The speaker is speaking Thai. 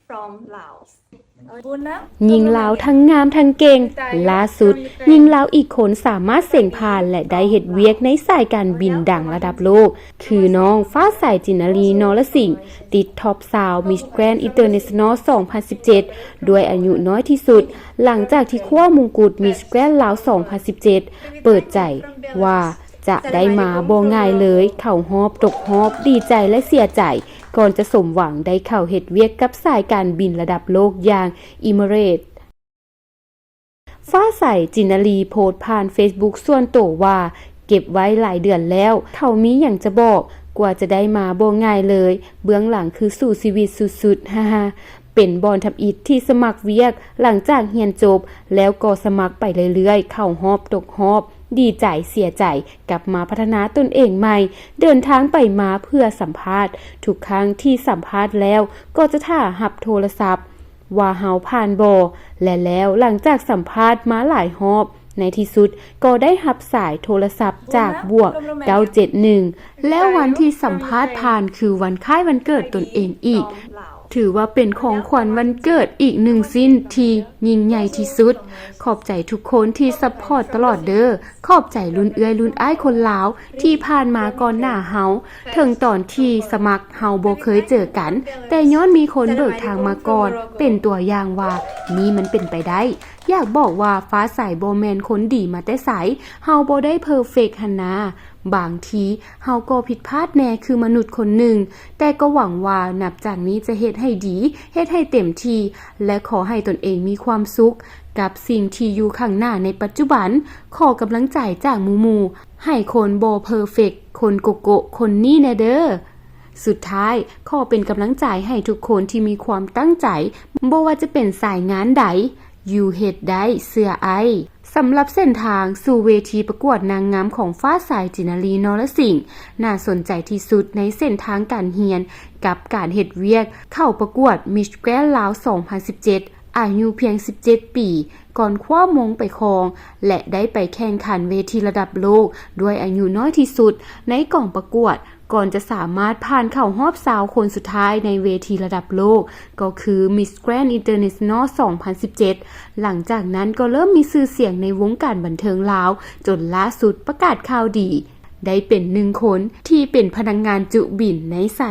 from Laos หญิงลาวทั้งงามทั้งเก่งล่าสุดหญิงลาวอีกคนสามารถเส่งผ่านและได้เฮ็ดเวียกในสายการบินดังระดับโลกคือน้องฟ้าใสจินลีนรสิงห์ติดท็อปสาวมิสแกรนด์อินเตอร์เนชั่นแนล 2017 ด้วยอายุน้อยที่สุดหลังจากที่คว้ามงกุฎมิสแกรนด์ลาว 2017 เปิดใจว่าจะได้มาบ่ง่ายเลยเข้าฮอบตกฮอบดีใจและเสียใจก่อนจะสมหวังได้เข้าเฮ็ดเวียกกับสายการบินระดับโลกอย่างอิมิเรตส์ฟ้าใสจินลีโพสต์ผ่าน Facebook ส่วนตัวว่าเก็บไว้หลายเดือนแล้วเขามีอย่างจะบอกกว่าจะได้มาบ่ง่ายเลยเบื้องหลังคือสู่ชีวิตสุดๆฮ่าๆเป็นบอนทำอิฐที่สมัครเวียกหลังจากเรียนจบแล้วก็สมัครไปเรื่อยๆเข้าฮอบตกฮอบดีใจเสียใจกลับมาพัฒนาตนเองใหม่เดินทางไปมาเพื่อสัมภาษณ์ทุกครั้งที่สัมภาษณ์แล้วก็จะท่าหับโทรศัพท์ว่าเฮาผ่านบ่และแล้วหลังจากสัมภาษณ์มาหลายรอบในที่สุดก็ได้รับสายโทรศัพท์จากบวก971แล้ววันที่สัมภาษณ์ผ่านคือวันคล้ายวันเกิดตนเองอีกถือว่าเป็นของขวัญวันเกิดอีกหนึ่งสิ้นที่ยิ่งใหญ่ที่สุดขอบใจทุกคนที่ซัพพอร์ตตลอดเด้อขอบใจรุ่นเอื้อยรุ่นอ้ายคนลาวที่ผ่านมาก่อนหน้าเฮาถึงตอนที่สมัครเฮาบ่เคยเจอกันแต่ย้อนมีคนเบิกทางมาก่อนเป็นตัวอย่างว่านี่มันเป็นไปได้อยากบอกว่าฟ้าใสบ่แม่นคนดีมาแต่ไสเฮาบ่ได้เพอร์เฟกต์หั่นนะบางทีเฮาก็ผิดพลาดแน่คือมนุษย์คนหนึ่งแต่ก็หวังว่านับจากนี้จะเฮ็ดให้ดีเฮ็ดให้เต็มที่และขอให้ตนเองมีความสุขกับสิ่งที่อยู่ข้างหน้าในปัจจุบันขอกำลังใจจากหมู่ๆให้คนบ่เพอร์เฟกต์คนโกโก้คนนี้แน่เด้อสุดท้ายขอเป็นกำลังใจให้ทุกคนที่มีความตั้งใจบ่ว่าจะเป็นสายงานใดอยู่เฮ็ดได้เสื้อไอสำหรับเส้นทางสู่เวทีประกวดนางงามของฟ้าใสจินลีนรสิงห์น่าสนใจที่สุดในเส้นทางการเรียนกับการเฮ็ดเวียกเข้าประกวดมิสแกรนด์ลาว 2017 อายุเพียง 17 ปีก่อนคว้ามงไปครองและได้ไปแข่งขันเวทีระดับโลกด้วยอายุน้อยที่สุดในกองประกวดก่อนจะสามารถผ่านเข้ารอบสาวคนสุดท้ายในเวทีระดับโลกก็คือ Miss Grand International 2017 หลังจากนั้นก็เริ่มมีชื่อเสียงในวงการบันเทิงลาวจนล่าสุดประกาศข่าวดีได้เป็นหนึ่งคนที่เป็นพนักงานจุบินในสาย